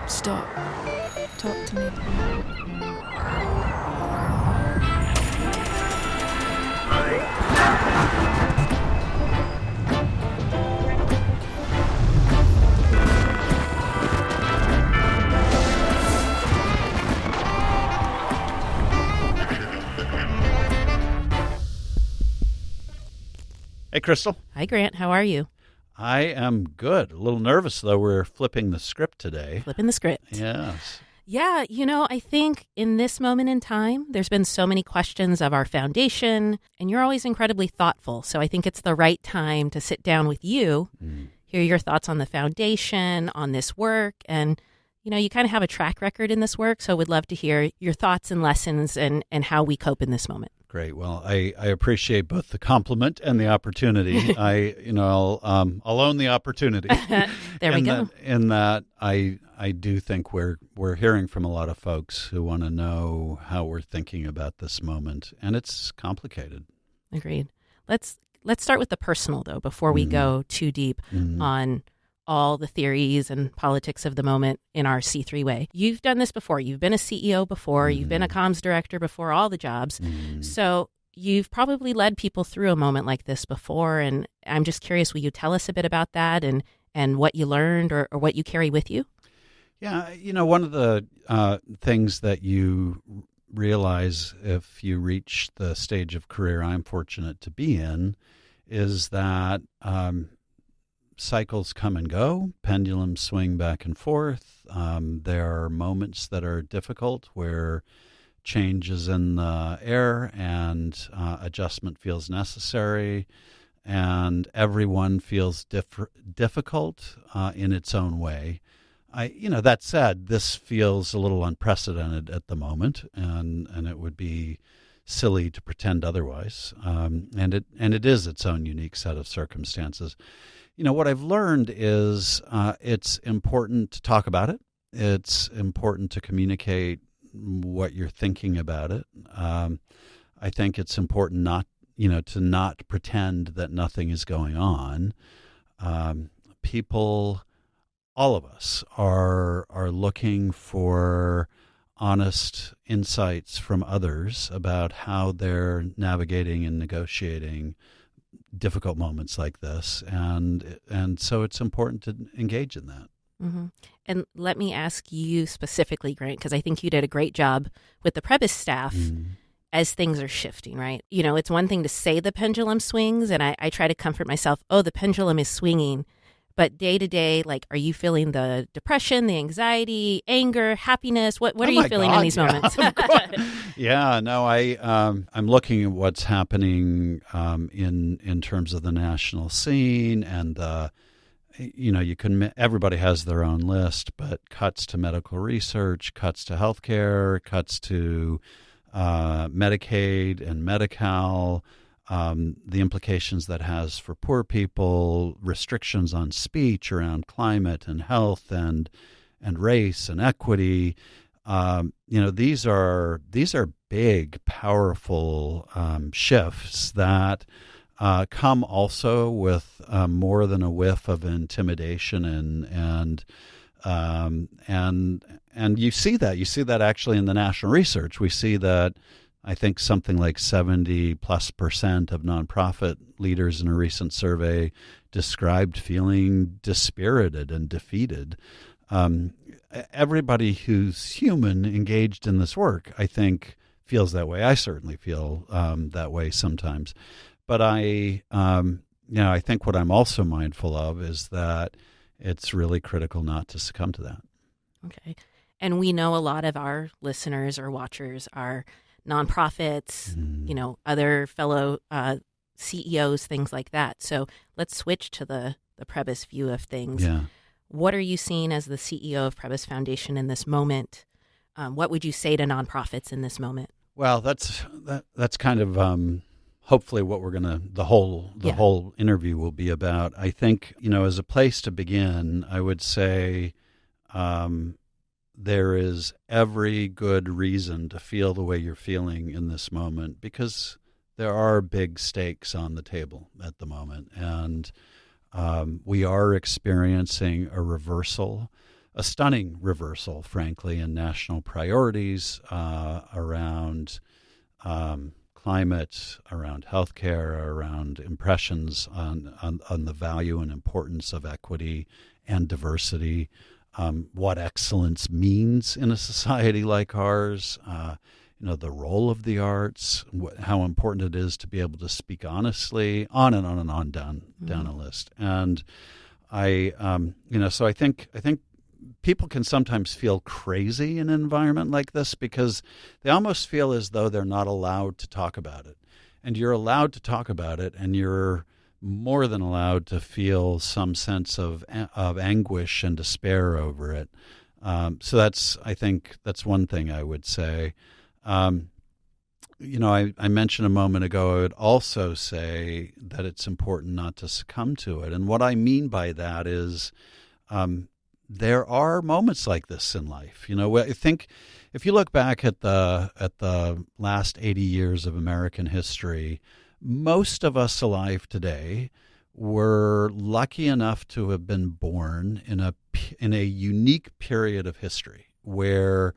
Stop. Talk to me. Hey, Crystal. Hi, Grant. How are you? I am good. A little nervous, though. We're flipping the script today. Flipping the script. Yes. Yeah, I think in this moment in time, there's been so many questions of our foundation, and you're always incredibly thoughtful. So I think it's the right time to sit down with you, hear your thoughts on the foundation, on this work. And, you kind of have a track record in this work. So I would love to hear your thoughts and lessons and how we cope in this moment. Great. Well, I appreciate both the compliment and the opportunity. I'll own the opportunity. There we go. In that, I do think we're hearing from a lot of folks who want to know how we're thinking about this moment, and it's complicated. Agreed. Let's start with the personal, though, before we go too deep on all the theories and politics of the moment in our C3 way. You've done this before. You've been a CEO before. You've been a comms director before, all the jobs. So you've probably led people through a moment like this before. And I'm just curious, will you tell us a bit about that and what you learned or what you carry with you? Yeah, one of the things that you realize if you reach the stage of career I'm fortunate to be in is that cycles come and go, pendulums swing back and forth. There are moments that are difficult where change is in the air and adjustment feels necessary, and everyone feels difficult in its own way. That said, this feels a little unprecedented at the moment, and it would be silly to pretend otherwise. And it is its own unique set of circumstances. What I've learned is it's important to talk about it. It's important to communicate what you're thinking about it. I think it's important to not pretend that nothing is going on. People, all of us, are looking for honest insights from others about how they're navigating and negotiating difficult moments like this, and so it's important to engage in that. Mm-hmm. And let me ask you specifically, Grant, because I think you did a great job with the Prebys staff as things are shifting, right? It's one thing to say the pendulum swings, and I try to comfort myself, the pendulum is swinging. But day to day, are you feeling the depression, the anxiety, anger, happiness? What are you feeling in these moments? Yeah, no, I'm looking at what's happening in terms of the national scene, and everybody has their own list, but cuts to medical research, cuts to healthcare, cuts to Medicaid and Medi-Cal. The implications that has for poor people, restrictions on speech around climate and health and race and equity. These are big, powerful shifts that come also with more than a whiff of intimidation and you see that actually in the national research. We see that. I think something like 70+% of nonprofit leaders in a recent survey described feeling dispirited and defeated. Everybody who's human engaged in this work, I think, feels that way. I certainly feel that way sometimes. But I think what I'm also mindful of is that it's really critical not to succumb to that. Okay. And we know a lot of our listeners or watchers are nonprofits, other fellow CEOs, things like that. So let's switch to the Prebys view of things. Yeah. What are you seeing as the CEO of Prebys Foundation in this moment? What would you say to nonprofits in this moment? Well, that's kind of hopefully what we're the whole interview will be about. I think, as a place to begin, I would say there is every good reason to feel the way you're feeling in this moment, because there are big stakes on the table at the moment. And we are experiencing a reversal stunning reversal, frankly, in national priorities around climate, around healthcare, around impressions on the value and importance of equity and diversity, what excellence means in a society like ours, the role of the arts, how important it is to be able to speak honestly, on and on and on down a list. And so I think people can sometimes feel crazy in an environment like this because they almost feel as though they're not allowed to talk about it. And you're allowed to talk about it, and you're more than allowed to feel some sense of anguish and despair over it. So I think that's one thing I would say. I mentioned a moment ago, I would also say that it's important not to succumb to it. And what I mean by that is there are moments like this in life. I think if you look back at the last 80 years of American history, most of us alive today were lucky enough to have been born in a unique period of history where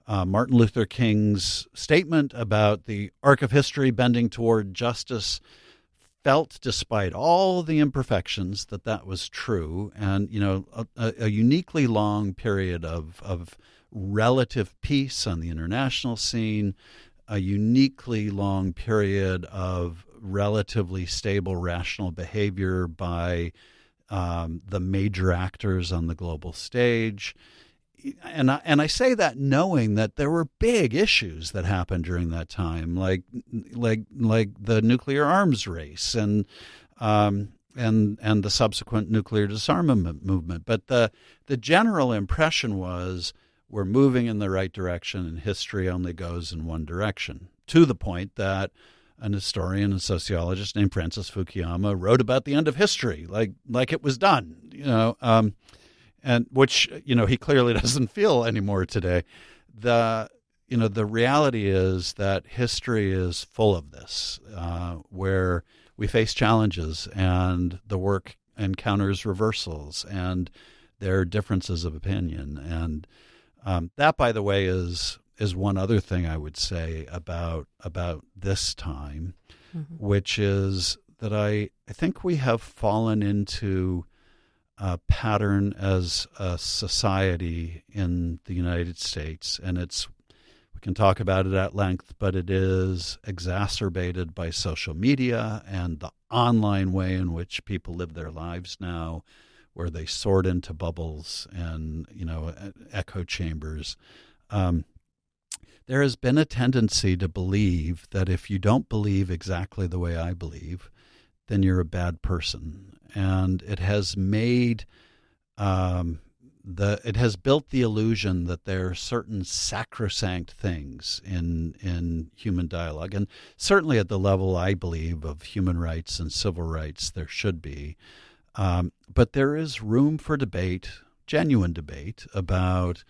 Martin Luther King's statement about the arc of history bending toward justice felt, despite all the imperfections, that was true. And, a uniquely long period of relative peace on the international scene, a uniquely long period of relatively stable, rational behavior by the major actors on the global stage. And I say that knowing that there were big issues that happened during that time, like the nuclear arms race and the subsequent nuclear disarmament movement. But the general impression was we're moving in the right direction, and history only goes in one direction. To the point that an historian and sociologist named Francis Fukuyama wrote about the end of history, like it was done. And which, he clearly doesn't feel anymore today. The reality is that history is full of this, where we face challenges and the work encounters reversals and there are differences of opinion. And that, by the way, is one other thing I would say about this time, which is that I think we have fallen into a pattern as a society in the United States, and we can talk about it at length, but it is exacerbated by social media and the online way in which people live their lives now, where they sort into bubbles and echo chambers. There has been a tendency to believe that if you don't believe exactly the way I believe, then you're a bad person. And it has made it has built the illusion that there are certain sacrosanct things in human dialogue, and certainly at the level I believe of human rights and civil rights, there should be. But there is room for debate, genuine debate about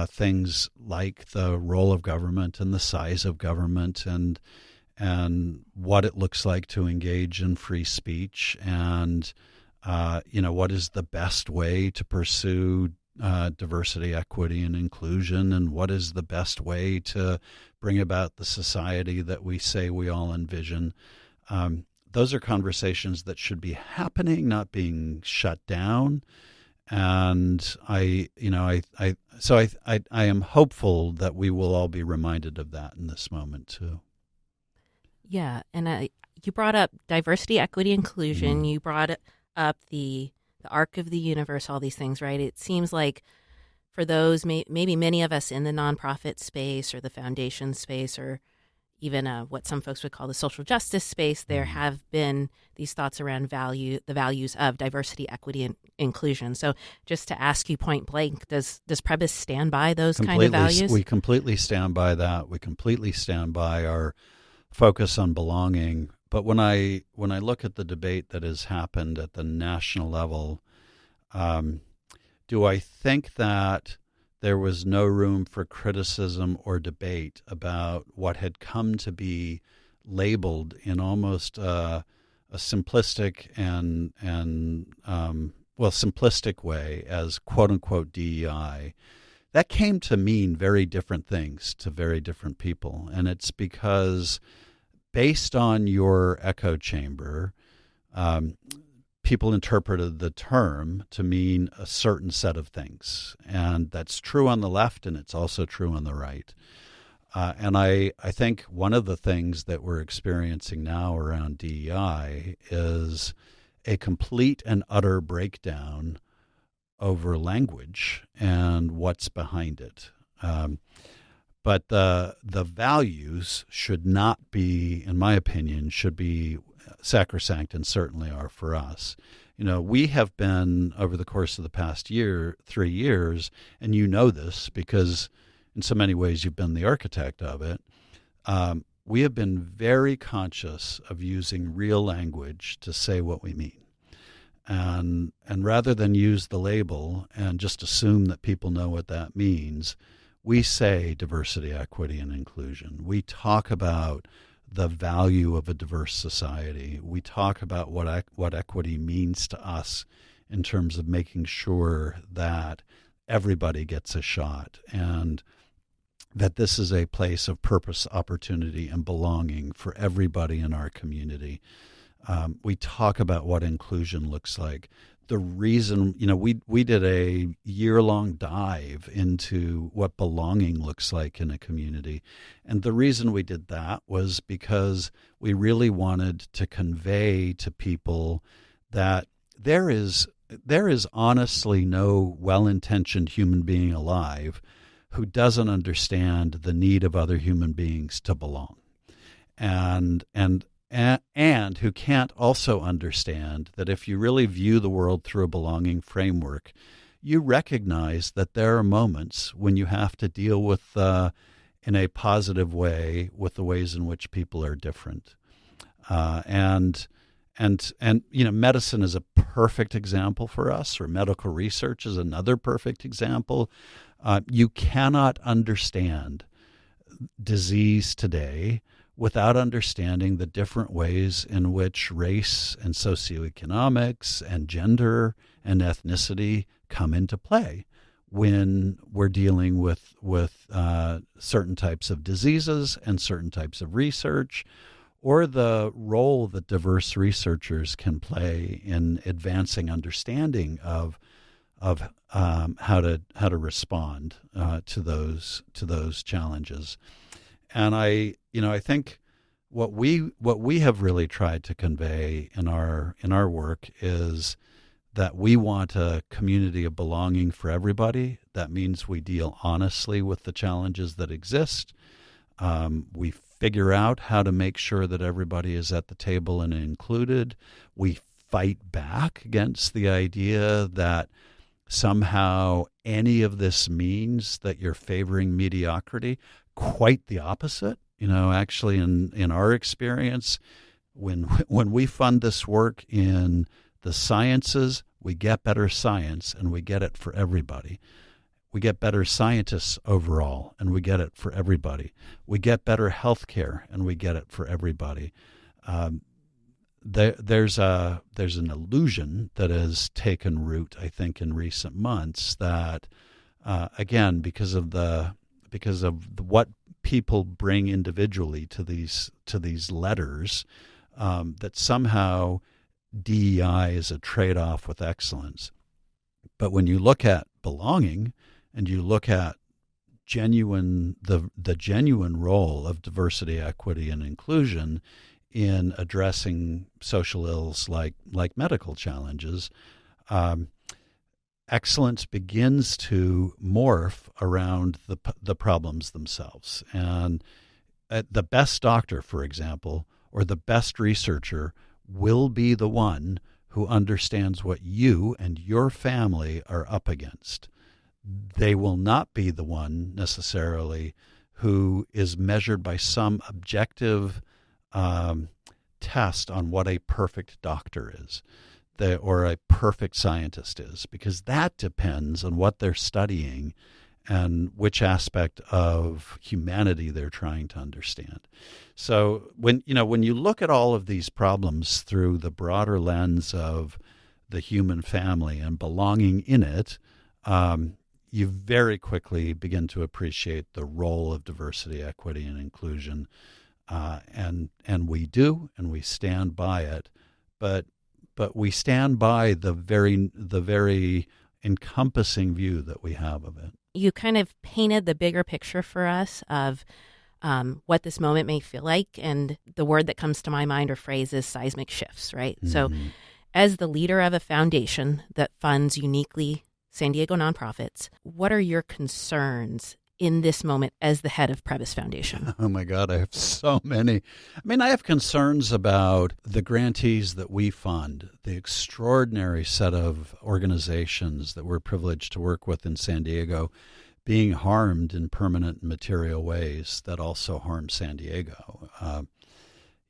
things like the role of government and the size of government and what it looks like to engage in free speech and what is the best way to pursue diversity, equity, and inclusion, and what is the best way to bring about the society that we say we all envision. Those are conversations that should be happening, not being shut down. And I am hopeful that we will all be reminded of that in this moment too. Yeah, and you brought up diversity, equity, inclusion. You brought up the arc of the universe, all these things, right? It seems like for those, maybe many of us in the nonprofit space or the foundation space or even what some folks would call the social justice space, there have been these thoughts around the values of diversity, equity, and inclusion. So just to ask you point blank, does Prebys stand by those kind of values? We completely stand by that. We completely stand by our focus on belonging. But when I look at the debate that has happened at the national level, do I think that there was no room for criticism or debate about what had come to be labeled in almost a simplistic and simplistic way as quote-unquote DEI, that came to mean very different things to very different people. And it's because based on your echo chamber, people interpreted the term to mean a certain set of things. And that's true on the left, and it's also true on the right. And I think one of the things that we're experiencing now around DEI is a complete and utter breakdown over language and what's behind it. But the values should not be, in my opinion, should be sacrosanct, and certainly are for us. We have been, over the course of the past 3 years, and you know this because in so many ways you've been the architect of it, we have been very conscious of using real language to say what we mean. And rather than use the label and just assume that people know what that means, we say diversity, equity, and inclusion. We talk about the value of a diverse society. We talk about what equity means to us in terms of making sure that everybody gets a shot and that this is a place of purpose, opportunity, and belonging for everybody in our community. We talk about what inclusion looks like. The reason, we did a year-long dive into what belonging looks like in a community. And the reason we did that was because we really wanted to convey to people that there is honestly no well-intentioned human being alive who doesn't understand the need of other human beings to belong. And who can't also understand that if you really view the world through a belonging framework, you recognize that there are moments when you have to deal with, in a positive way, with the ways in which people are different. And medicine is a perfect example for us, or medical research is another perfect example. You cannot understand disease today without understanding the different ways in which race and socioeconomics and gender and ethnicity come into play when we're dealing with certain types of diseases and certain types of research, or the role that diverse researchers can play in advancing understanding of how to respond to those challenges. And I think what we have really tried to convey in our work is that we want a community of belonging for everybody. That means we deal honestly with the challenges that exist. We figure out how to make sure that everybody is at the table and included. We fight back against the idea that somehow any of this means that you're favoring mediocrity. Quite the opposite. Actually, in our experience, when we fund this work in the sciences, we get better science, and we get it for everybody. We get better scientists overall, and we get it for everybody. We get better health care, and we get it for everybody. There's an illusion that has taken root, I think, in recent months that, again, because of what people bring individually to these letters, that somehow DEI is a trade-off with excellence. But when you look at belonging and you look at the genuine role of diversity, equity, and inclusion in addressing social ills like medical challenges, excellence begins to morph around the problems themselves. And the best doctor, for example, or the best researcher will be the one who understands what you and your family are up against. They will not be the one necessarily who is measured by some objective test on what a perfect doctor is. Or a perfect scientist is, because that depends on what they're studying and which aspect of humanity they're trying to understand. So when you look at all of these problems through the broader lens of the human family and belonging in it, you very quickly begin to appreciate the role of diversity, equity, and inclusion. And we do, and we stand by it. But we stand by the very encompassing view that we have of it. You kind of painted the bigger picture for us of what this moment may feel like. And the word that comes to my mind or phrase is seismic shifts, right? Mm-hmm. So as the leader of a foundation that funds uniquely San Diego nonprofits, what are your concerns in this moment as the head of Prebys Foundation? Oh my God, I have so many. I mean, I have concerns about the grantees that we fund, the extraordinary set of organizations that we're privileged to work with in San Diego being harmed in permanent and material ways that also harm San Diego.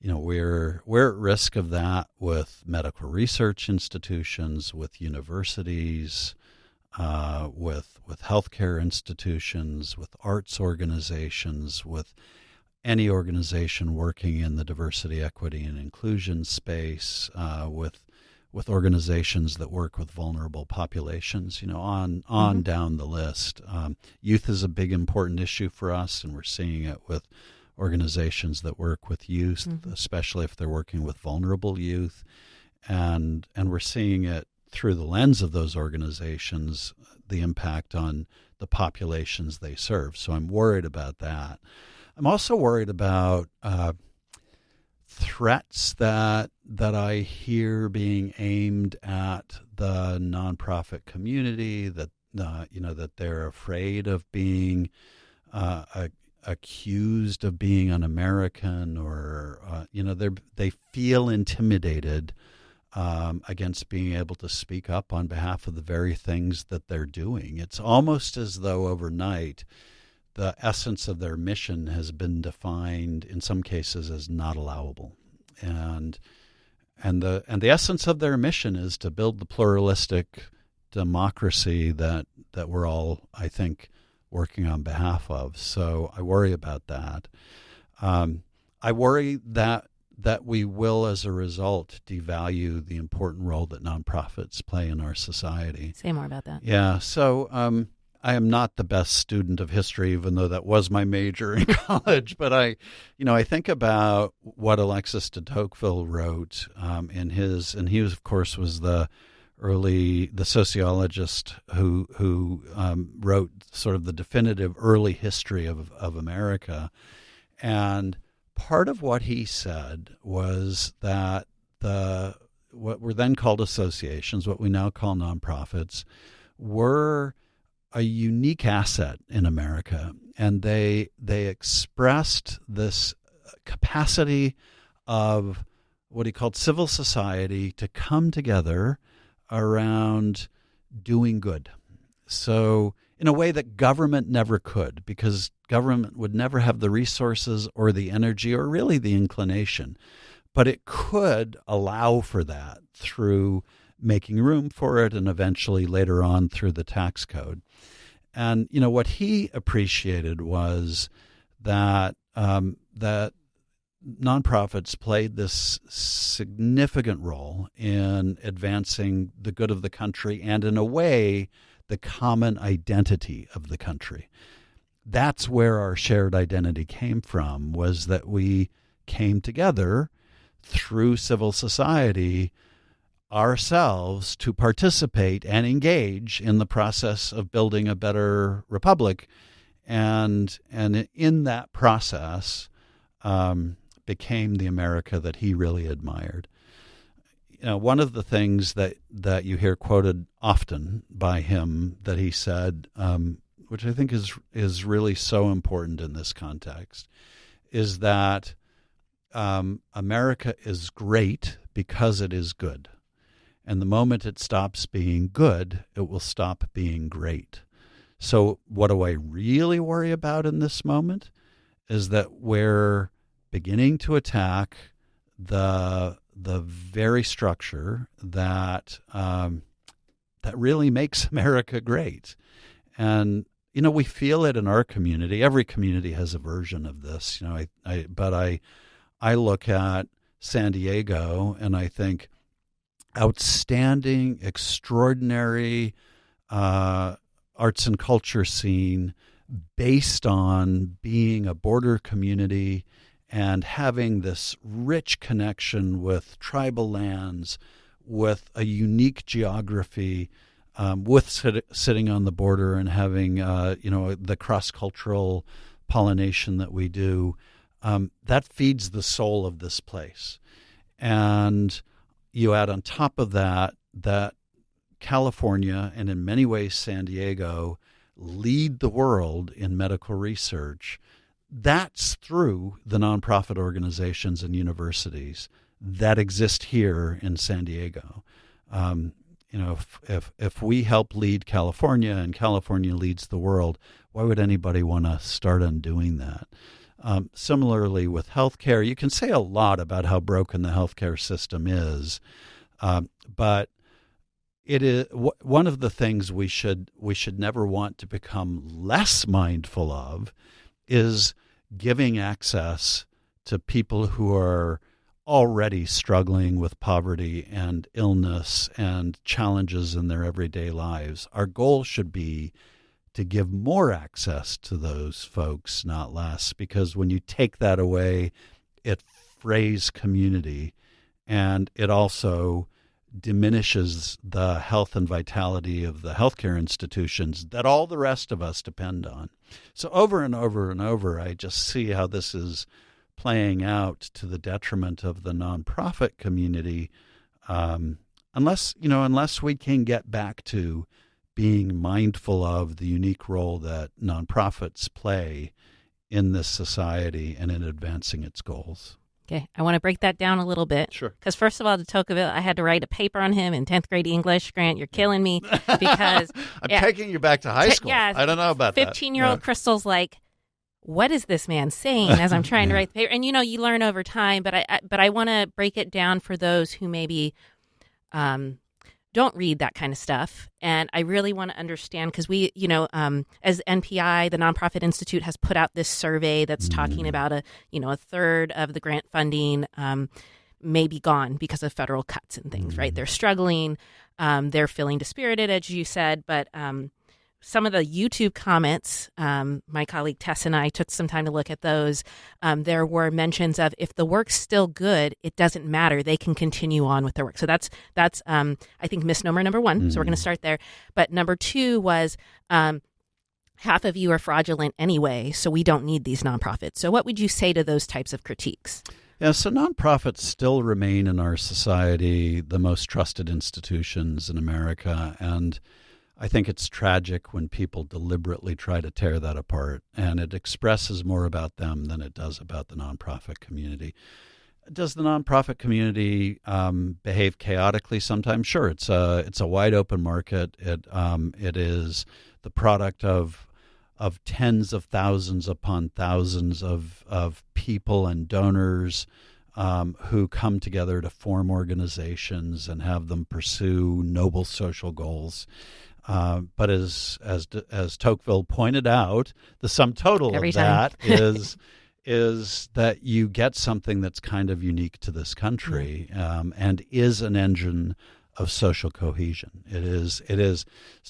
We're at risk of that with medical research institutions, with universities, with healthcare institutions, with arts organizations, with any organization working in the diversity, equity, and inclusion space, with organizations that work with vulnerable populations, on down the list. Youth is a big, important issue for us, and we're seeing it with organizations that work with youth, especially if they're working with vulnerable youth. And we're seeing it through the lens of those organizations, the impact on the populations they serve. So I'm worried about that. I'm also worried about threats that I hear being aimed at the nonprofit community, that that they're afraid of being accused of being un-American, or they feel intimidated against being able to speak up on behalf of the very things that they're doing. It's almost as though overnight the essence of their mission has been defined in some cases as not allowable. And the essence of their mission is to build the pluralistic democracy that we're all, I think, working on behalf of. So I worry about that. I worry that we will, as a result, devalue the important role that nonprofits play in our society. Say more about that. Yeah. So I am not the best student of history, even though that was my major in college. But I think about what Alexis de Tocqueville wrote in his, and he was, of course, was the sociologist who wrote sort of the definitive early history of America. And part of what he said was that what were then called associations, what we now call nonprofits, were a unique asset in America, and they expressed this capacity of what he called civil society to come together around doing good. So in a way that government never could, because government would never have the resources or the energy or really the inclination. But it could allow for that through making room for it, and eventually later on through the tax code. And what he appreciated was that that nonprofits played this significant role in advancing the good of the country and, in a way, the common identity of the country. That's where our shared identity came from, was that we came together through civil society ourselves to participate and engage in the process of building a better republic, and in that process became the America that he really admired. One of the things that you hear quoted often by him that he said, which I think is really so important in this context, is that America is great because it is good. And the moment it stops being good, it will stop being great. So what do I really worry about in this moment is that we're beginning to attack the very structure that really makes America great. And we feel it in our community. Every community has a version of this. But I look at San Diego and I think outstanding, extraordinary arts and culture scene based on being a border community and having this rich connection with tribal lands, with a unique geography, with sitting on the border and having the cross-cultural pollination that we do. That feeds the soul of this place. And you add on top of that California, and in many ways San Diego, lead the world in medical research. That's through the nonprofit organizations and universities that exist here in San Diego. If we help lead California and California leads the world, why would anybody want to start undoing that? Similarly with healthcare, you can say a lot about how broken the healthcare system is, but it is one of the things we should never want to become less mindful of is giving access to people who are already struggling with poverty and illness and challenges in their everyday lives. Our goal should be to give more access to those folks, not less, because when you take that away, it frays community, and it also diminishes the health and vitality of the healthcare institutions that all the rest of us depend on. So over and over and over, I just see how this is playing out to the detriment of the nonprofit community, unless we can get back to being mindful of the unique role that nonprofits play in this society and in advancing its goals. Okay, I want to break that down a little bit. Sure. Because first of all, de Tocqueville, I had to write a paper on him in 10th grade English. Grant, you're killing me because I'm taking you back to high school. Yeah, I don't know about 15-year-old Crystal's like, what is this man saying as I'm trying to write the paper? And, you learn over time, but I want to break it down for those who maybe don't read that kind of stuff. And I really want to understand, because we, as NPI, the Nonprofit Institute, has put out this survey that's talking about a third of the grant funding may be gone because of federal cuts and things, right? They're struggling. They're feeling dispirited, as you said, but some of the YouTube comments, my colleague Tess and I took some time to look at those. There were mentions of, if the work's still good, it doesn't matter. They can continue on with their work. So that's I think misnomer number one. So we're going to start there. But number two was half of you are fraudulent anyway, so we don't need these nonprofits. So what would you say to those types of critiques? Yeah, so nonprofits still remain in our society the most trusted institutions in America, and I think it's tragic when people deliberately try to tear that apart, and it expresses more about them than it does about the nonprofit community. Does the nonprofit community behave chaotically sometimes? Sure, it's a wide open market. It is the product of tens of thousands upon thousands of people and donors who come together to form organizations and have them pursue noble social goals. But as Tocqueville pointed out, the sum total of that is that you get something that's kind of unique to this country, and is an engine of social cohesion. It is.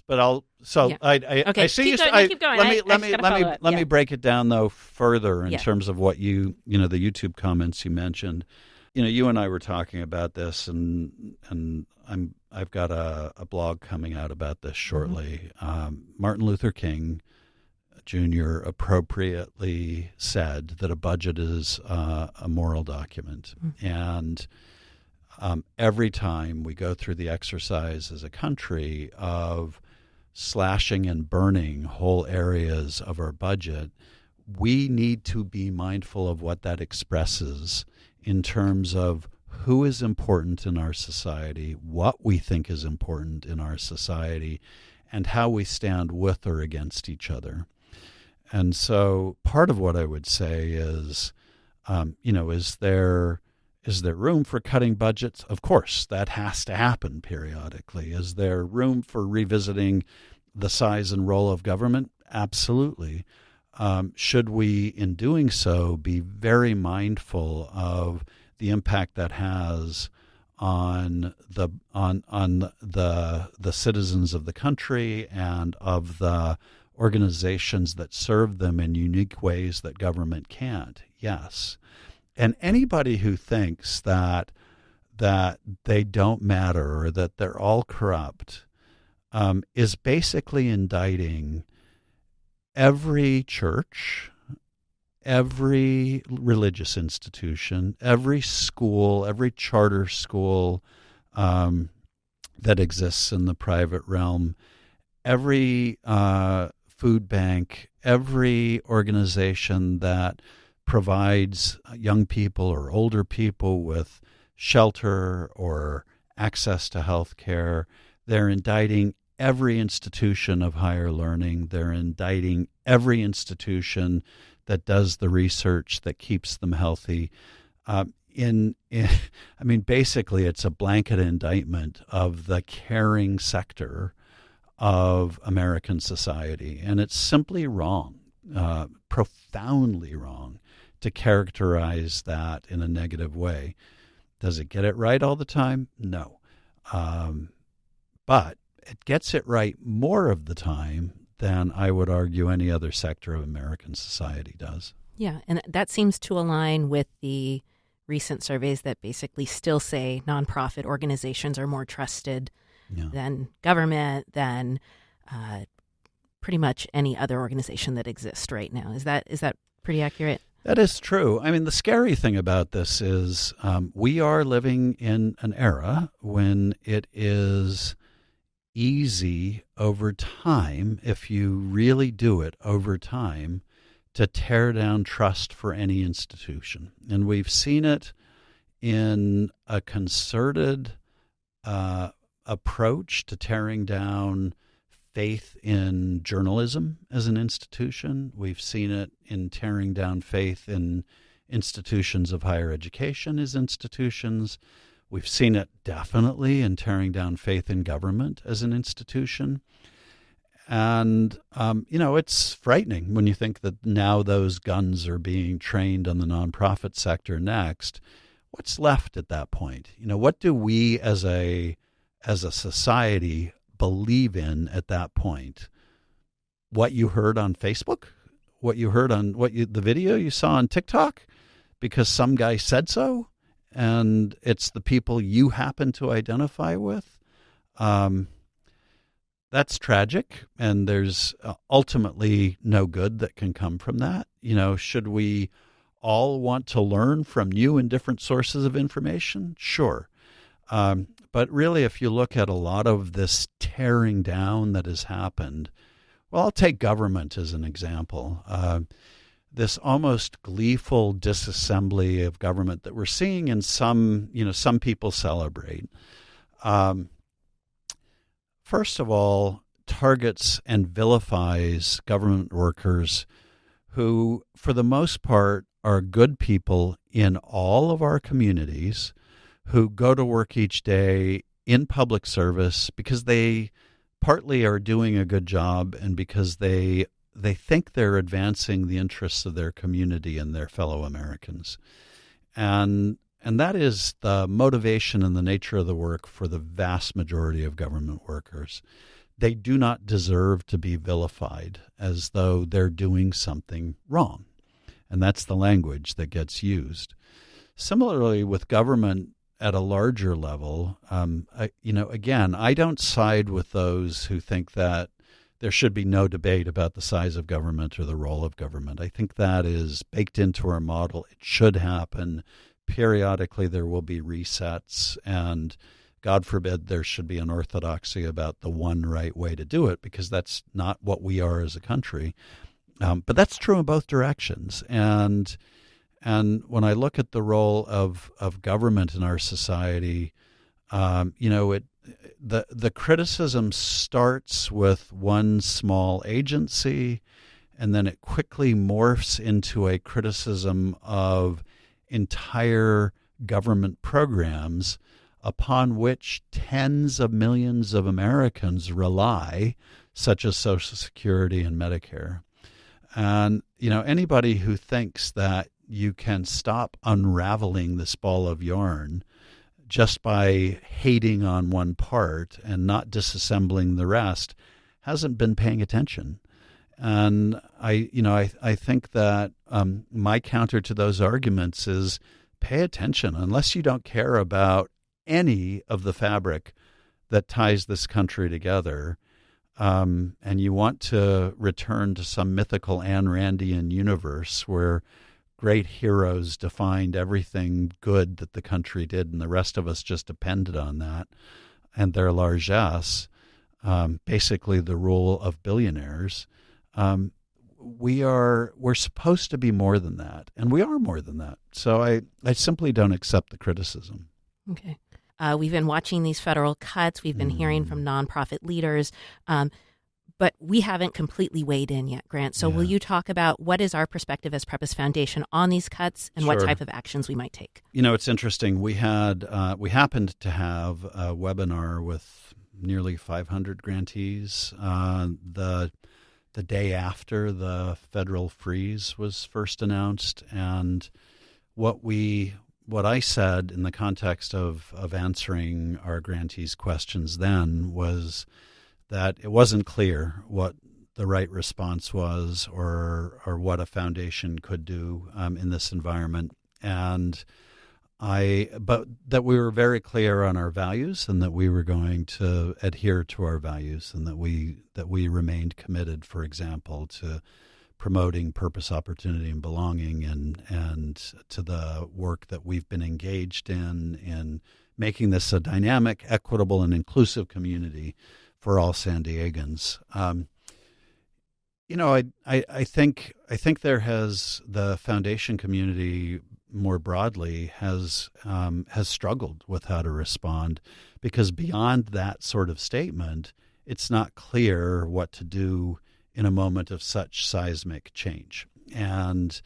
But I see you. Keep going. Let me break it down though further in terms of what the YouTube comments you mentioned. You and I were talking about this, and I've got a blog coming out about this shortly. Martin Luther King Jr. appropriately said that a budget is a moral document, and every time we go through the exercise as a country of slashing and burning whole areas of our budget, we need to be mindful of what that expresses in terms of who is important in our society, what we think is important in our society, and how we stand with or against each other. And so part of what I would say is, is there room for cutting budgets? Of course, that has to happen periodically. Is there room for revisiting the size and role of government? Absolutely. Should we, in doing so, be very mindful of the impact that has on the citizens of the country and of the organizations that serve them in unique ways that government can't. Yes. And anybody who thinks that they don't matter or that they're all corrupt is basically indicting every church, every religious institution, every school, every charter school that exists in the private realm, every food bank, every organization that provides young people or older people with shelter or access to health care. They're indicting every institution of higher learning. They're indicting every institution that does the research that keeps them healthy. Basically, it's a blanket indictment of the caring sector of American society, and it's simply wrong, profoundly wrong, to characterize that in a negative way. Does it get it right all the time? No. But it gets it right more of the time than I would argue any other sector of American society does. Yeah, and that seems to align with the recent surveys that basically still say nonprofit organizations are more trusted than government, than pretty much any other organization that exists right now. Is that pretty accurate? That is true. I mean, the scary thing about this is we are living in an era when it is easy over time, if you really do it over time, to tear down trust for any institution. And we've seen it in a concerted approach to tearing down faith in journalism as an institution. We've seen it in tearing down faith in institutions of higher education as institutions. We've seen it definitely in tearing down faith in government as an institution. And, it's frightening when you think that now those guns are being trained on the nonprofit sector next. What's left at that point? What do we as a society believe in at that point? What you heard on Facebook? What you heard on the video you saw on TikTok because some guy said so? And it's the people you happen to identify with. That's tragic, and there's ultimately no good that can come from that. Should we all want to learn from new and different sources of information? Sure. But really, if you look at a lot of this tearing down that has happened, well, I'll take government as an example. This almost gleeful disassembly of government that we're seeing in some people celebrate. First of all, targets and vilifies government workers who, for the most part, are good people in all of our communities who go to work each day in public service because they partly are doing a good job and because they think they're advancing the interests of their community and their fellow Americans. And that is the motivation and the nature of the work for the vast majority of government workers. They do not deserve to be vilified as though they're doing something wrong. And that's the language that gets used. Similarly, with government at a larger level, again, I don't side with those who think that there should be no debate about the size of government or the role of government. I think that is baked into our model. It should happen. Periodically, there will be resets, and God forbid there should be an orthodoxy about the one right way to do it, because that's not what we are as a country. But that's true in both directions. And when I look at the role of government in our society, the criticism starts with one small agency, and then it quickly morphs into a criticism of entire government programs upon which tens of millions of Americans rely, such as Social Security and Medicare. And, anybody who thinks that you can stop unraveling this ball of yarn just by hating on one part and not disassembling the rest, hasn't been paying attention. And I think that my counter to those arguments is pay attention. Unless you don't care about any of the fabric that ties this country together, and you want to return to some mythical Ayn Randian universe where great heroes defined everything good that the country did and the rest of us just depended on that and their largesse, basically the rule of billionaires, we're supposed to be more than that, and we are more than that. So I simply don't accept the criticism. Okay. We've been watching these federal cuts. We've been hearing from nonprofit leaders, but we haven't completely weighed in yet, Grant. So will you talk about what is our perspective as Prebys Foundation on these cuts and what type of actions we might take? It's interesting. We happened to have a webinar with nearly 500 grantees the day after the federal freeze was first announced, and what I said in the context of answering our grantees' questions then was that it wasn't clear what the right response was or what a foundation could do in this environment. But that we were very clear on our values and that we were going to adhere to our values and that we remained committed, for example, to promoting purpose, opportunity, and belonging, and to the work that we've been engaged in making this a dynamic, equitable, and inclusive community for all San Diegans. I think the foundation community more broadly has struggled with how to respond, because beyond that sort of statement, it's not clear what to do in a moment of such seismic change. And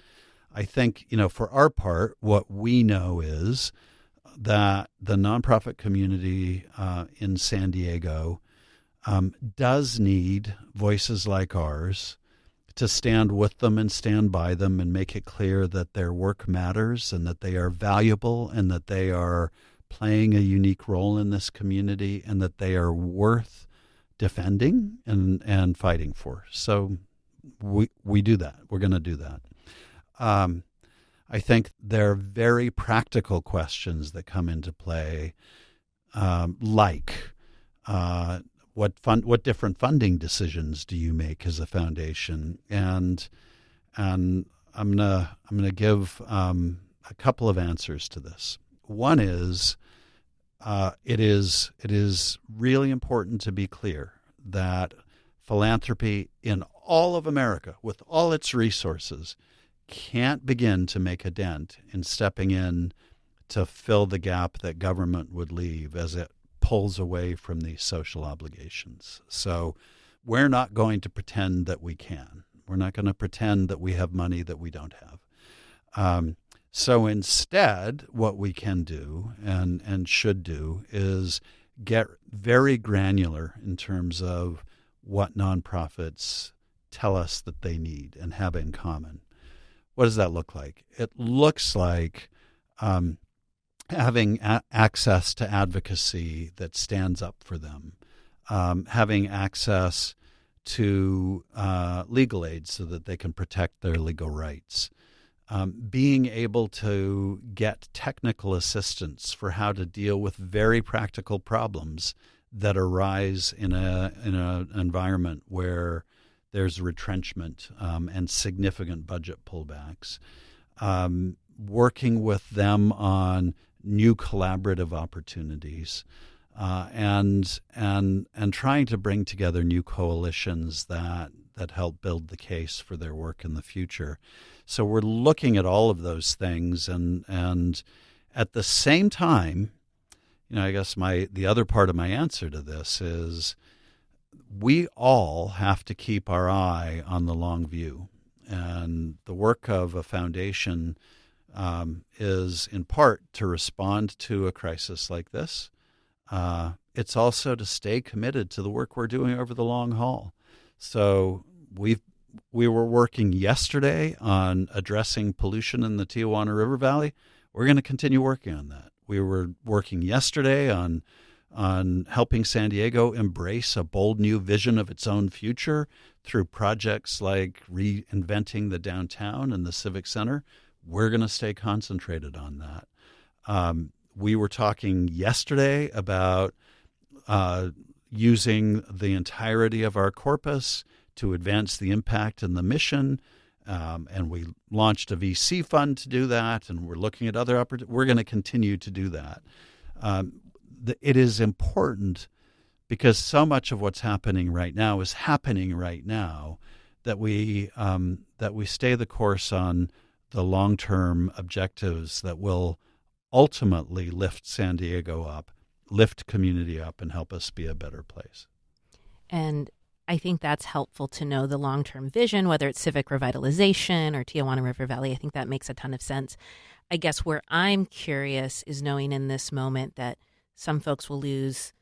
I think, for our part, what we know is that the nonprofit community in San Diego does need voices like ours to stand with them and stand by them and make it clear that their work matters and that they are valuable and that they are playing a unique role in this community and that they are worth defending and fighting for. So we do that. We're going to do that. I think there are very practical questions that come into play, like what different funding decisions do you make as a foundation? And I'm gonna give a couple of answers to this. One is it is really important to be clear that philanthropy in all of America, with all its resources, can't begin to make a dent in stepping in to fill the gap that government would leave as it pulls away from these social obligations. So we're not going to pretend that we can. We're not going to pretend that we have money that we don't have. So instead, what we can do and should do is get very granular in terms of what nonprofits tell us that they need and have in common. What does that look like? It looks like having access to advocacy that stands up for them, having access to legal aid so that they can protect their legal rights, being able to get technical assistance for how to deal with very practical problems that arise in an environment where there's retrenchment and significant budget pullbacks, working with them on new collaborative opportunities, and trying to bring together new coalitions that help build the case for their work in the future. So we're looking at all of those things, and at the same time, I guess the other part of my answer to this is we all have to keep our eye on the long view, and the work of a foundation is in part to respond to a crisis like this. It's also to stay committed to the work we're doing over the long haul. So we were working yesterday on addressing pollution in the Tijuana River Valley. We're going to continue working on that. We were working yesterday on helping San Diego embrace a bold new vision of its own future through projects like reinventing the downtown and the Civic Center. We're going to stay concentrated on that. We were talking yesterday about using the entirety of our corpus to advance the impact and the mission. And we launched a VC fund to do that, and we're looking at other opportunities. We're going to continue to do that. It is important because so much of what's happening right now is happening right now that we stay the course on the long-term objectives that will ultimately lift San Diego up, lift community up, and help us be a better place. And I think that's helpful to know the long-term vision, whether it's civic revitalization or Tijuana River Valley. I think that makes a ton of sense. I guess where I'm curious is knowing in this moment that some folks will lose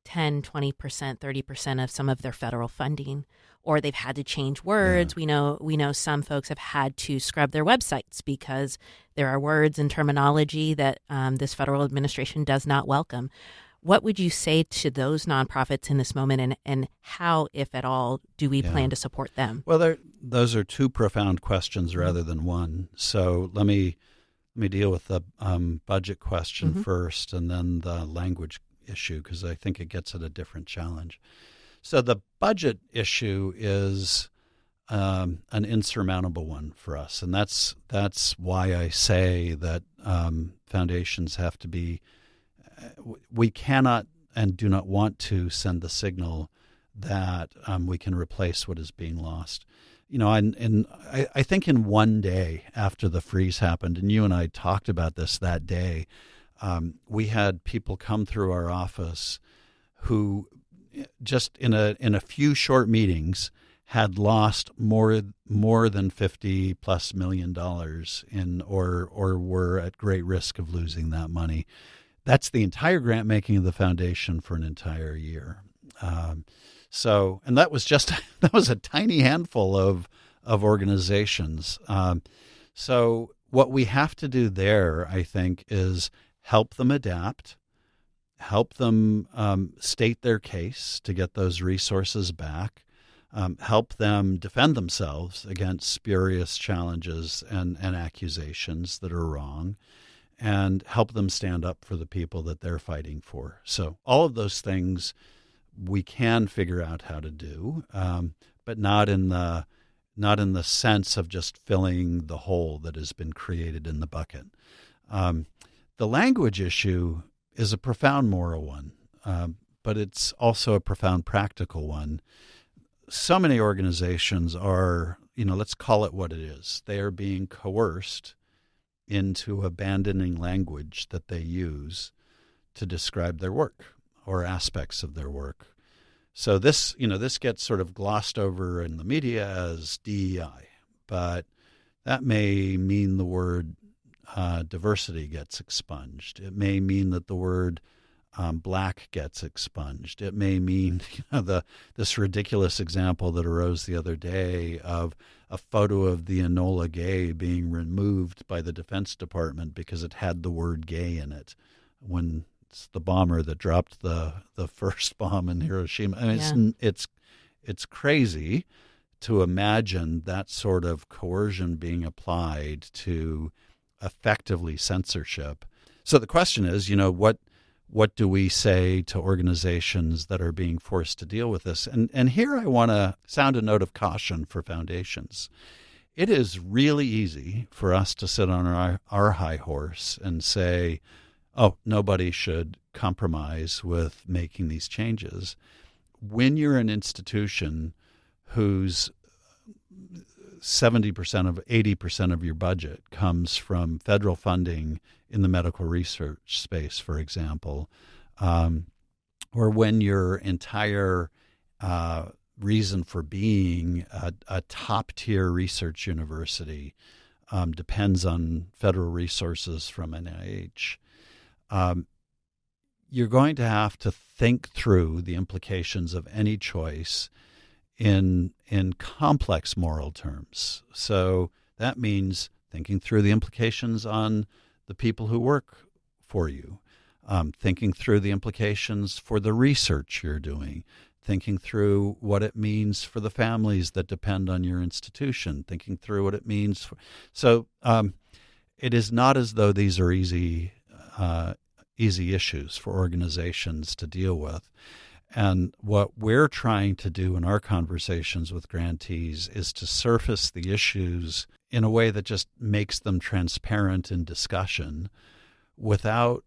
10, 20%, 30% of some of their federal funding, or they've had to change words. Yeah. We know some folks have had to scrub their websites because there are words and terminology that this federal administration does not welcome. What would you say to those nonprofits in this moment, and how, if at all, do we plan to support them? Well, those are two profound questions rather than one. So let me deal with the budget question first, and then the language issue, because I think it gets at a different challenge. So the budget issue is an insurmountable one for us, and that's why I say that foundations have to be. We cannot and do not want to send the signal that we can replace what is being lost. You know, I think in one day after the freeze happened, and you and I talked about this that day, we had people come through our office who just in a few short meetings had lost more than $50+ million or were at great risk of losing that money. That's the entire grant making of the foundation for an entire year. And that was a tiny handful of organizations. So what we have to do there, I think, is help them adapt, help them state their case to get those resources back, help them defend themselves against spurious challenges and accusations that are wrong, and help them stand up for the people that they're fighting for. So all of those things we can figure out how to do, but not in the sense of just filling the hole that has been created in the bucket. The language issue is a profound moral one, but it's also a profound practical one. So many organizations are, let's call it what it is. They are being coerced into abandoning language that they use to describe their work or aspects of their work. So this gets sort of glossed over in the media as DEI, but that may mean the word diversity gets expunged. It may mean that the word black gets expunged. It may mean this ridiculous example that arose the other day of a photo of the Enola Gay being removed by the Defense Department because it had the word gay in it, when it's the bomber that dropped the first bomb in Hiroshima. I mean, it's crazy to imagine that sort of coercion being applied to effectively censorship. So the question is, what do we say to organizations that are being forced to deal with this? And here I want to sound a note of caution for foundations. It is really easy for us to sit on our high horse and say, oh, nobody should compromise with making these changes. When you're an institution whose 80% of your budget comes from federal funding in the medical research space, for example, or when your entire reason for being a top-tier research university depends on federal resources from NIH, you're going to have to think through the implications of any choice in complex moral terms. So that means thinking through the implications on the people who work for you, thinking through the implications for the research you're doing, thinking through what it means for the families that depend on your institution, thinking through what it means. It is not as though these are easy issues for organizations to deal with. And what we're trying to do in our conversations with grantees is to surface the issues in a way that just makes them transparent in discussion without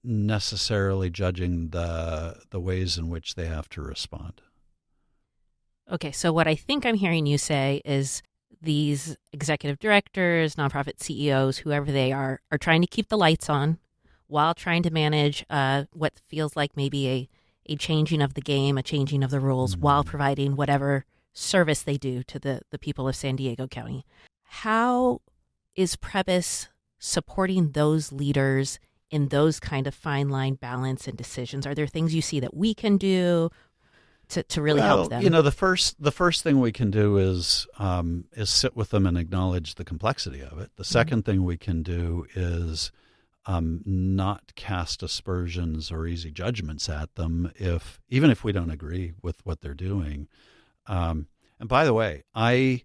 necessarily judging the ways in which they have to respond. Okay, so what I think I'm hearing you say is these executive directors, nonprofit CEOs, whoever they are trying to keep the lights on while trying to manage what feels like maybe a changing of the game, a changing of the rules, while providing whatever service they do to the people of San Diego County. How is Prebys supporting those leaders in those kind of fine line balance and decisions? Are there things you see that we can do to really help them? The first thing we can do is sit with them and acknowledge the complexity of it. The second thing we can do is not cast aspersions or easy judgments at them, even if we don't agree with what they're doing. And by the way, I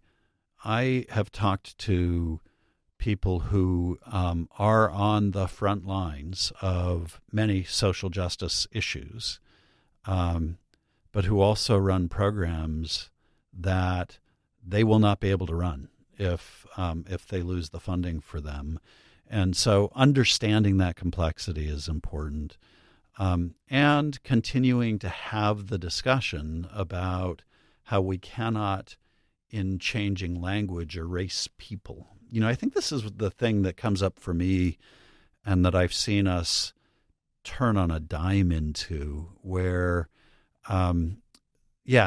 have talked to people who are on the front lines of many social justice issues, but who also run programs that they will not be able to run if they lose the funding for them. And so understanding that complexity is important, and continuing to have the discussion about how we cannot, in changing language, erase people. I think this is the thing that comes up for me and that I've seen us turn on a dime into, where,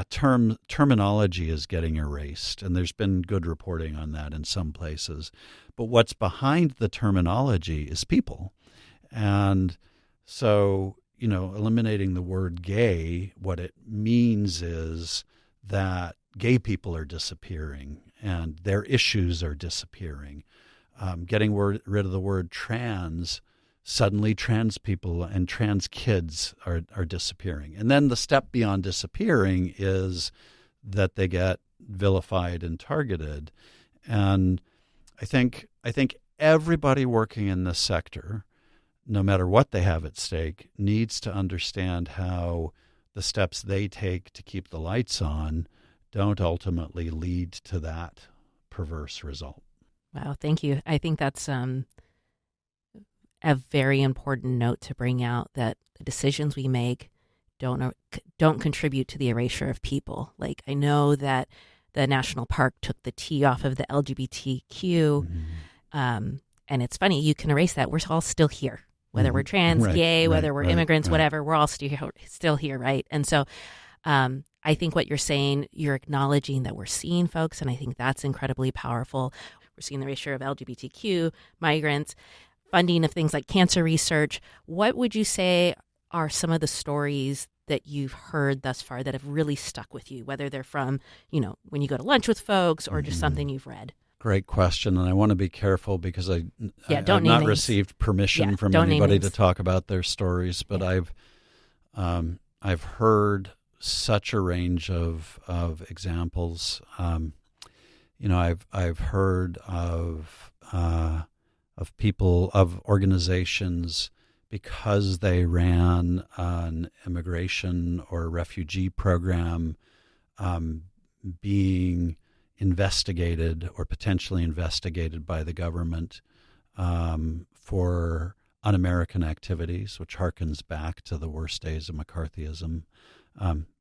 terminology is getting erased, and there's been good reporting on that in some places. But what's behind the terminology is people. And so, eliminating the word gay, what it means is that gay people are disappearing and their issues are disappearing. Getting rid of the word trans, suddenly trans people and trans kids are disappearing. And then the step beyond disappearing is that they get vilified and targeted. And I think everybody working in this sector, no matter what they have at stake, needs to understand how the steps they take to keep the lights on don't ultimately lead to that perverse result. Wow, thank you. I think that's a very important note to bring out, that the decisions we make don't contribute to the erasure of people. Like, I know that the national park took the T off of the LGBTQ, and it's funny, you can erase that. We're all still here, whether we're trans, gay, whether we're immigrants, whatever. We're all still here, right? And so I think what you're saying, you're acknowledging that we're seeing folks, and I think that's incredibly powerful. We're seeing the erasure of LGBTQ, migrants, funding of things like cancer research. What would you say are some of the stories that you've heard thus far that have really stuck with you, whether they're from, when you go to lunch with folks or just something you've read? Great question, and I want to be careful because I've not names. received permission from anybody to talk about their stories, but I've heard such a range of examples. I've heard of people, of organizations, because they ran an immigration or refugee program, being investigated or potentially investigated by the government for un-American activities, which harkens back to the worst days of McCarthyism.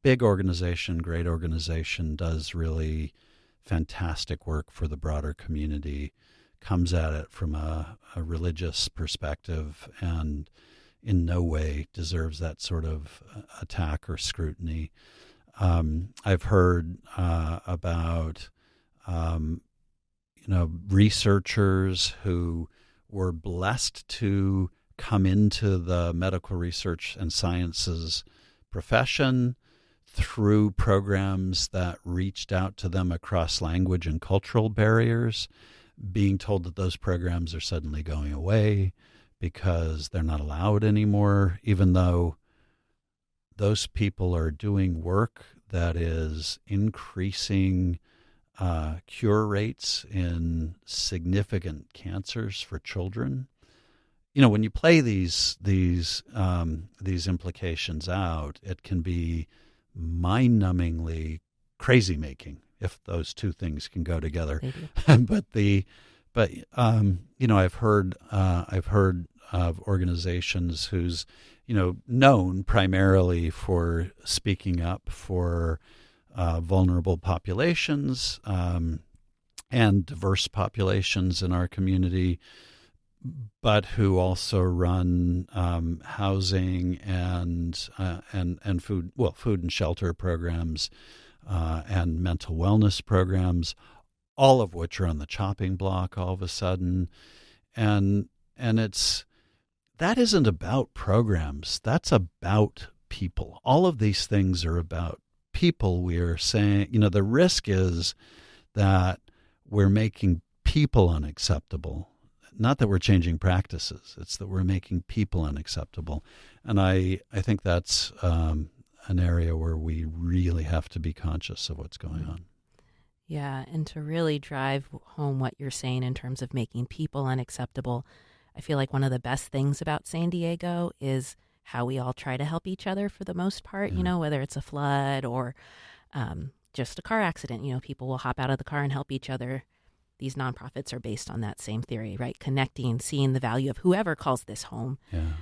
Big organization, great organization, does really fantastic work for the broader community, comes at it from a religious perspective, and in no way deserves that sort of attack or scrutiny. I've heard about researchers who were blessed to come into the medical research and sciences profession through programs that reached out to them across language and cultural barriers, being told that those programs are suddenly going away, because they're not allowed anymore, even though those people are doing work that is increasing cure rates in significant cancers for children. When you play these implications out, it can be mind-numbingly crazy-making if those two things can go together. I've heard of organizations who's known primarily for speaking up for vulnerable populations and diverse populations in our community, but who also run housing and food and shelter programs and mental wellness programs, all of which are on the chopping block all of a sudden, and that isn't about programs. That's about people. All of these things are about people. We are saying, the risk is that we're making people unacceptable. Not that we're changing practices. It's that we're making people unacceptable. And I think that's an area where we really have to be conscious of what's going on. Yeah, and to really drive home what you're saying in terms of making people unacceptable, I feel like one of the best things about San Diego is how we all try to help each other for the most part, whether it's a flood or just a car accident. People will hop out of the car and help each other. These nonprofits are based on that same theory, right? Connecting, seeing the value of whoever calls this home. Yeah.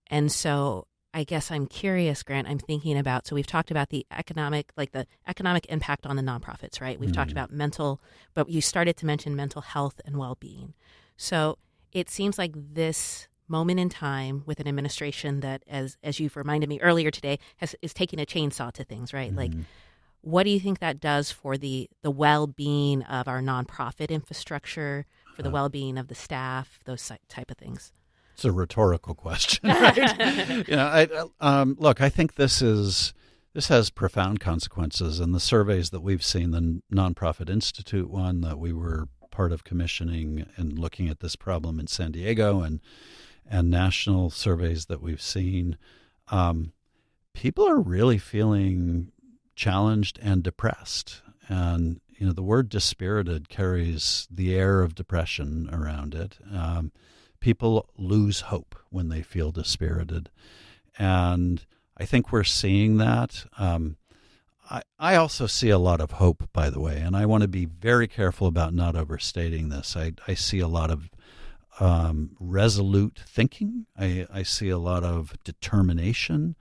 And so I guess I'm curious, Grant, I'm thinking about, so we've talked about the economic impact on the nonprofits, right? We've talked about but you started to mention mental health and well-being. So it seems like this moment in time with an administration that, as you've reminded me earlier today, is taking a chainsaw to things, right? Mm-hmm. Like, what do you think that does for the well-being of our nonprofit infrastructure, for the well-being of the staff, those type of things? It's a rhetorical question, right? Look, I think this has profound consequences, and the surveys that we've seen, the Nonprofit Institute one that we were part of commissioning and looking at this problem in San Diego, and national surveys that we've seen, people are really feeling challenged and depressed. And, the word dispirited carries the air of depression around it. People lose hope when they feel dispirited. And I think we're seeing that. I also see a lot of hope, by the way, and I want to be very careful about not overstating this. I see a lot of resolute thinking. I see a lot of determination,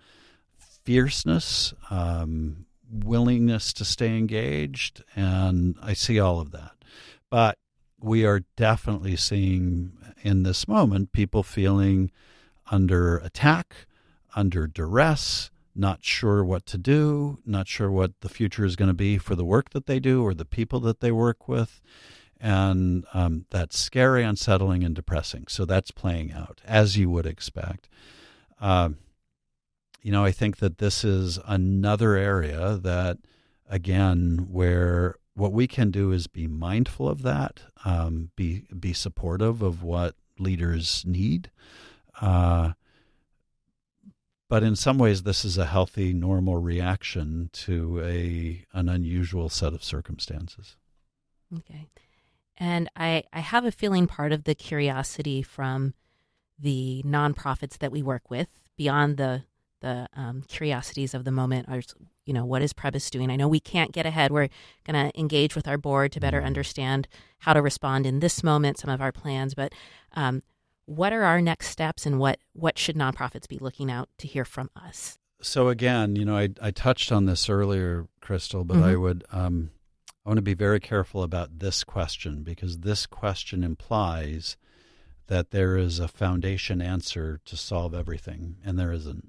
fierceness, willingness to stay engaged, and I see all of that. But we are definitely seeing in this moment people feeling under attack, under duress, not sure what to do, not sure what the future is going to be for the work that they do or the people that they work with. And that's scary, unsettling, and depressing. So that's playing out, as you would expect. I think that this is another area that, again, where what we can do is be mindful of that, be supportive of what leaders need. But in some ways, this is a healthy, normal reaction to an unusual set of circumstances. Okay. And I have a feeling part of the curiosity from the nonprofits that we work with, beyond the curiosities of the moment, are, what is Prebys doing? I know we can't get ahead. We're going to engage with our board to better understand how to respond in this moment, some of our plans. But what are our next steps, and what should nonprofits be looking out to hear from us? So again, I touched on this earlier, Crystal, but I want to be very careful about this question, because this question implies that there is a foundation answer to solve everything, and there isn't.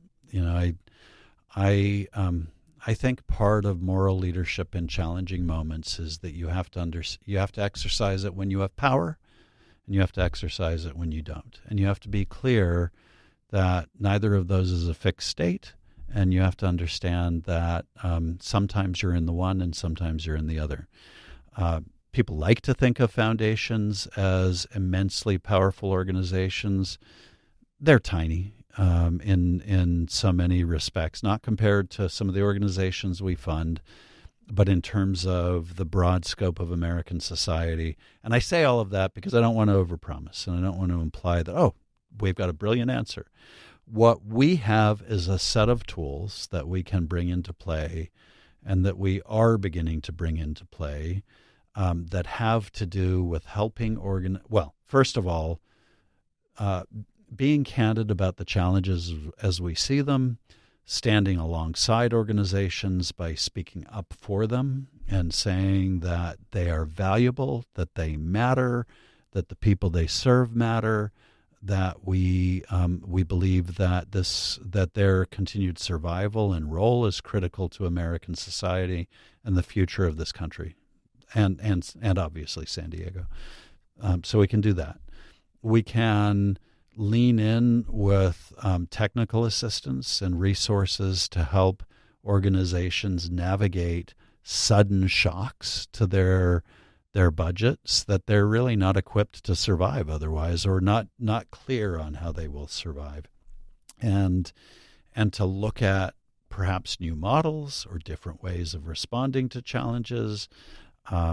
I think part of moral leadership in challenging moments is that you have to exercise it when you have power, and you have to exercise it when you don't. And you have to be clear that neither of those is a fixed state, and you have to understand that sometimes you're in the one and sometimes you're in the other. People like to think of foundations as immensely powerful organizations. they're tiny in so many respects, not compared to some of the organizations we fund, but in terms of the broad scope of American society. And I say all of that because I don't want to overpromise, and I don't want to imply that, oh, we've got a brilliant answer. What we have is a set of tools that we can bring into play, and that we are beginning to bring into play, that have to do with helping first of all, being candid about the challenges as we see them, standing alongside organizations by speaking up for them and saying that they are valuable, that they matter, that the people they serve matter, that we believe that their continued survival and role is critical to American society and the future of this country, and obviously San Diego. So we can do that. We can lean in with technical assistance and resources to help organizations navigate sudden shocks to their budgets that they're really not equipped to survive otherwise, or not clear on how they will survive, and to look at perhaps new models or different ways of responding to challenges.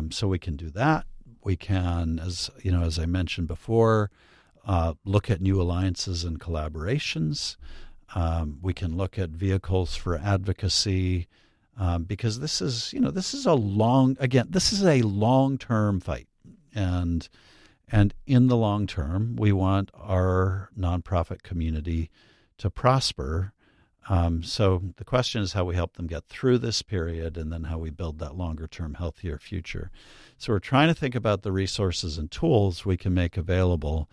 So we can do that. We can, as I mentioned before, look at new alliances and collaborations. We can look at vehicles for advocacy, because this is a long-term fight, and in the long term, we want our nonprofit community to prosper. So the question is how we help them get through this period, and then how we build that longer-term, healthier future. So we're trying to think about the resources and tools we can make available.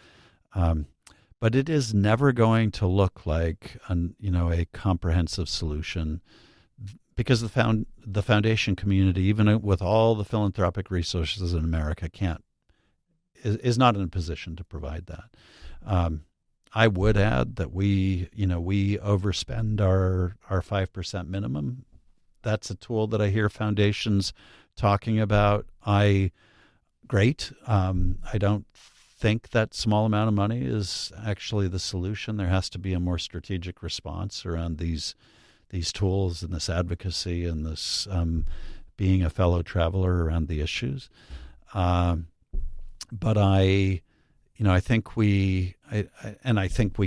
But it is never going to look like a comprehensive solution, because the foundation community, even with all the philanthropic resources in America, is not in a position to provide that. I would add that we overspend our 5% minimum. That's a tool that I hear foundations talking about. Great. I don't think that small amount of money is actually the solution. There has to be a more strategic response around these tools and this advocacy and this being a fellow traveler around the issues. But I think we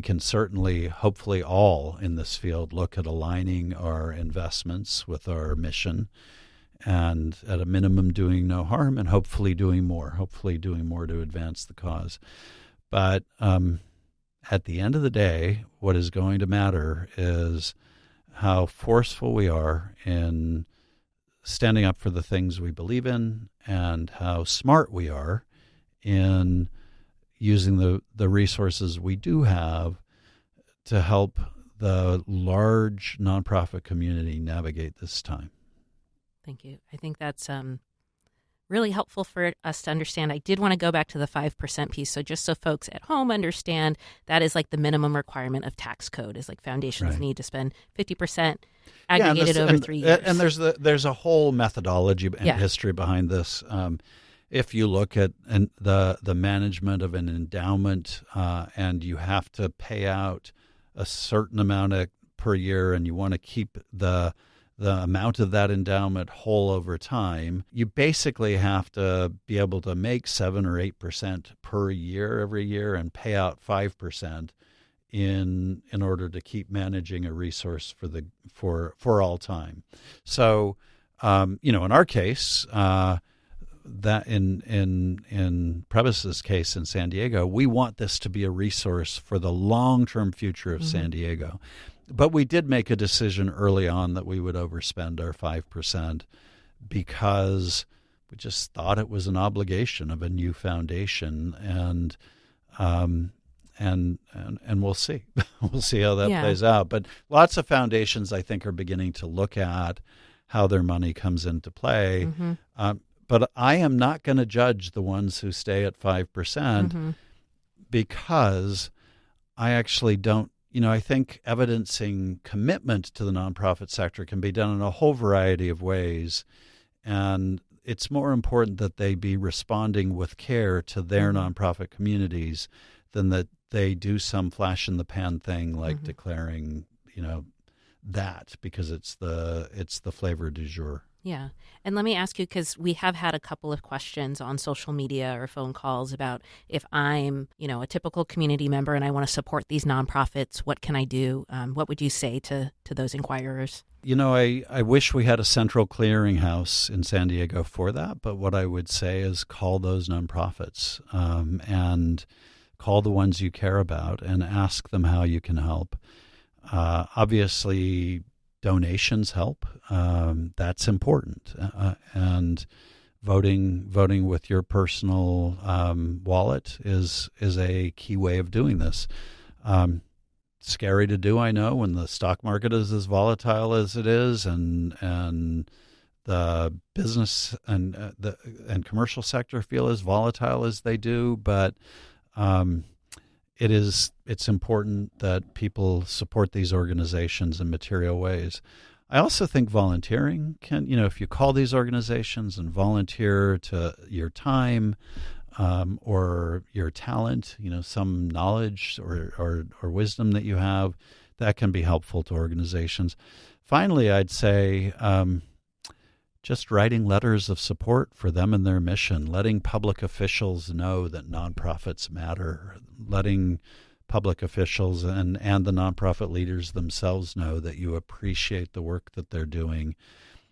can certainly, hopefully all in this field, look at aligning our investments with our mission, and at a minimum doing no harm, and hopefully doing more to advance the cause. But at the end of the day, what is going to matter is how forceful we are in standing up for the things we believe in, and how smart we are in using the resources we do have to help the large nonprofit community navigate this time. Thank you. I think that's really helpful for us to understand. I did want to go back to the 5% piece. So just so folks at home understand, that is like the minimum requirement of tax code, is like foundations need to spend 50% aggregated over 3 years. And there's a whole methodology and history behind this. If you look at the management of an endowment, and you have to pay out a certain amount per year, and you want to keep the amount of that endowment whole over time, you basically have to be able to make 7 or 8% per year every year, and pay out 5% in order to keep managing a resource for all time. So, in our case, that in Prebys's case in San Diego, we want this to be a resource for the long-term future of San Diego. But we did make a decision early on that we would overspend our 5%, because we just thought it was an obligation of a new foundation, and we'll see. We'll see how that plays out. But lots of foundations, I think, are beginning to look at how their money comes into play. But I am not going to judge the ones who stay at 5%, because I actually don't. I think evidencing commitment to the nonprofit sector can be done in a whole variety of ways, and it's more important that they be responding with care to their nonprofit communities than that they do some flash in the pan thing like declaring, that because it's the flavor du jour. Yeah. And let me ask you, because we have had a couple of questions on social media or phone calls about if I'm, a typical community member and I want to support these nonprofits, what can I do? What would you say to those inquirers? I wish we had a central clearinghouse in San Diego for that, but what I would say is call those nonprofits and call the ones you care about and ask them how you can help. Obviously, donations help. That's important. And voting with your personal wallet is a key way of doing this. Scary to do, I know, when the stock market is as volatile as it is, and the business and commercial sector feel as volatile as they do. But it's important that people support these organizations in material ways. I also think volunteering can, if you call these organizations and volunteer to your time or your talent, some knowledge or wisdom that you have, that can be helpful to organizations. Finally, I'd say just writing letters of support for them and their mission, letting public officials know that nonprofits matter, letting public officials and the nonprofit leaders themselves know that you appreciate the work that they're doing.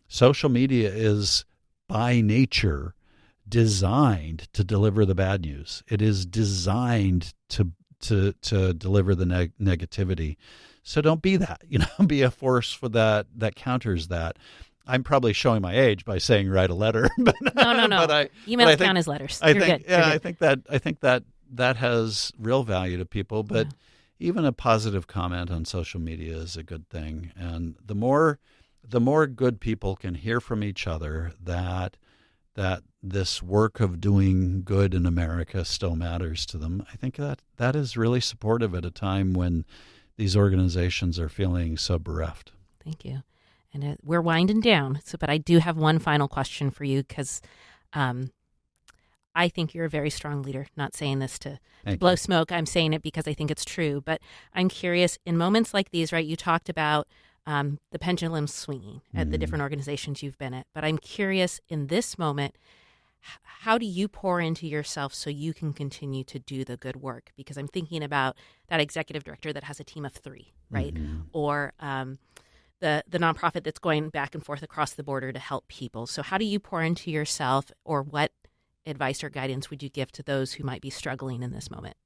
Social media is by nature designed to deliver the bad news. It is designed to deliver the negativity. So don't be that, be a force for that counters that. I'm probably showing my age by saying write a letter. No. Emails count as letters. You're good. I think that has real value to people. But even a positive comment on social media is a good thing. And the more good people can hear from each other that this work of doing good in America still matters to them, I think that is really supportive at a time when these organizations are feeling so bereft. Thank you. And we're winding down, but I do have one final question for you because I think you're a very strong leader. Not saying this to blow smoke. I'm saying it because I think it's true. But I'm curious, in moments like these, right, you talked about the pendulum swinging at the different organizations you've been at. But I'm curious, in this moment, how do you pour into yourself so you can continue to do the good work? Because I'm thinking about that executive director that has a team of 3, right? Or the nonprofit that's going back and forth across the border to help people. So how do you pour into yourself, or what advice or guidance would you give to those who might be struggling in this moment?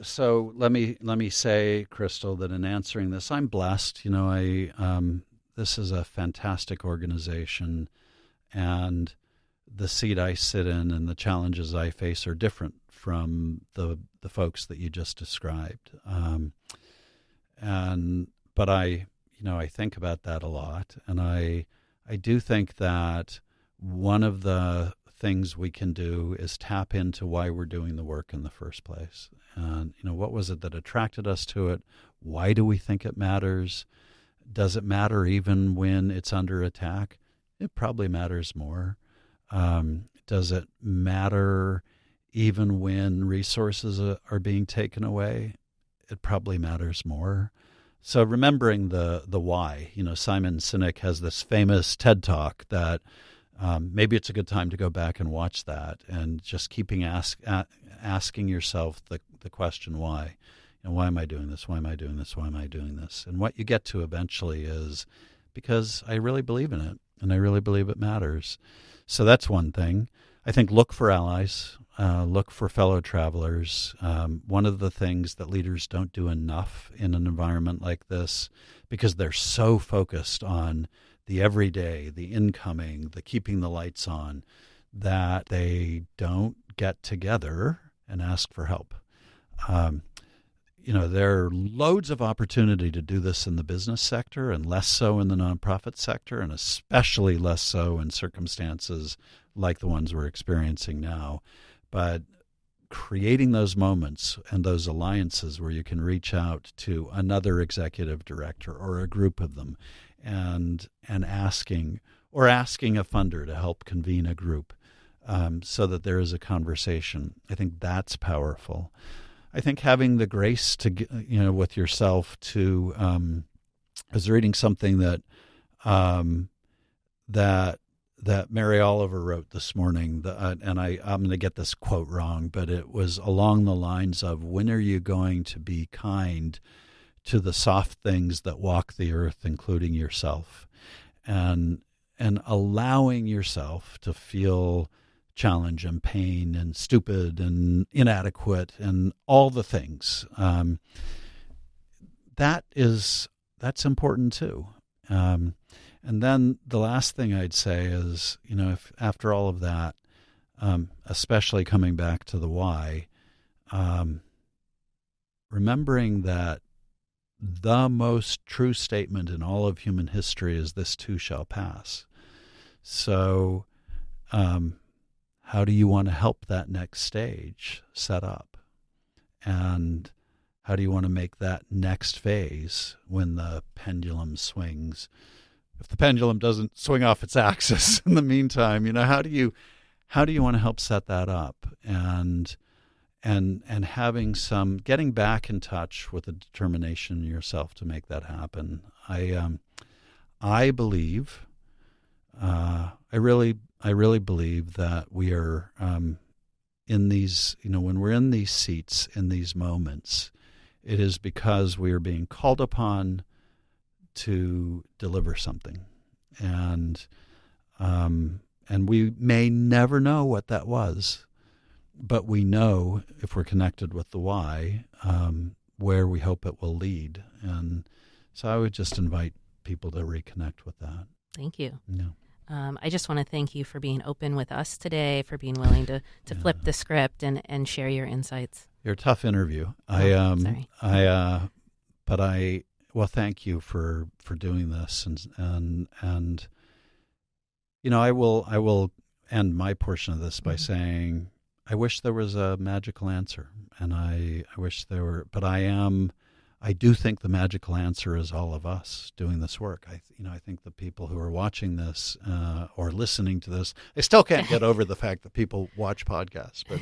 So let me say, Crystal, that in answering this, I'm blessed. This is a fantastic organization, and the seat I sit in and the challenges I face are different from the folks that you just described. But I think about that a lot, and I do think that one of the things we can do is tap into why we're doing the work in the first place. And, what was it that attracted us to it? Why do we think it matters? Does it matter even when it's under attack? It probably matters more. Does it matter even when resources are being taken away? It probably matters more. So remembering the why, Simon Sinek has this famous TED Talk that maybe it's a good time to go back and watch that, and just keeping asking yourself the question why. Why am I doing this? Why am I doing this? Why am I doing this? And what you get to eventually is because I really believe in it, and I really believe it matters. So that's one thing. I think look for allies, look for fellow travelers. One of the things that leaders don't do enough in an environment like this, because they're so focused on the everyday, the incoming, the keeping the lights on, that they don't get together and ask for help. There are loads of opportunity to do this in the business sector, and less so in the nonprofit sector, and especially less so in circumstances like the ones we're experiencing now. But creating those moments and those alliances where you can reach out to another executive director or a group of them and asking a funder to help convene a group so that there is a conversation, I think that's powerful. I think having the grace to, with yourself to, I was reading something that Mary Oliver wrote this morning, and I'm going to get this quote wrong, but it was along the lines of, when are you going to be kind to the soft things that walk the earth, including yourself, and allowing yourself to feel challenge and pain and stupid and inadequate and all the things. That's important too. And then the last thing I'd say is, if after all of that, especially coming back to the why, remembering that the most true statement in all of human history is, this too shall pass. So how do you want to help that next stage set up? And how do you want to make that next phase, when the pendulum swings, if the pendulum doesn't swing off its axis in the meantime, how do you want to help set that up? And having getting back in touch with the determination in yourself to make that happen. I believe, I really believe that we are in these, when we're in these seats, in these moments, it is because we are being called upon to deliver something, and we may never know what that was, but we know, if we're connected with the why, where we hope it will lead. And so I would just invite people to reconnect with that. Thank you. Yeah. I just want to thank you for being open with us today, for being willing to flip the script and share your insights. You're a tough interview. Sorry. Well, thank you for doing this, and I will end my portion of this by saying, I wish there was a magical answer, and I wish there were, but I do think the magical answer is all of us doing this work. I think the people who are watching this or listening to this, I still can't get over the fact that people watch podcasts, but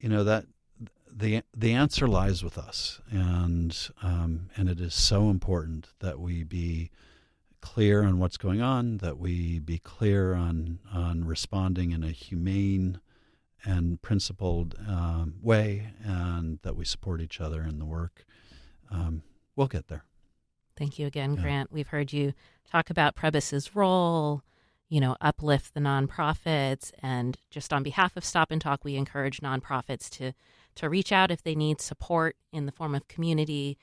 that the answer lies with us, and it is so important that we be clear on what's going on, that we be clear on responding in a humane and principled way, and that we support each other in the work. We'll get there. Thank you again, Grant. We've heard you talk about Prebys's role, uplift the nonprofits, and just on behalf of Stop and Talk, we encourage nonprofits to reach out if they need support in the form of community.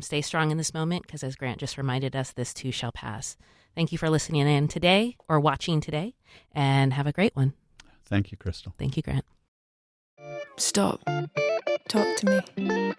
Stay strong in this moment, because as Grant just reminded us, this too shall pass. Thank you for listening in today or watching today, and have a great one. Thank you, Crystal. Thank you, Grant. Stop. Talk to me.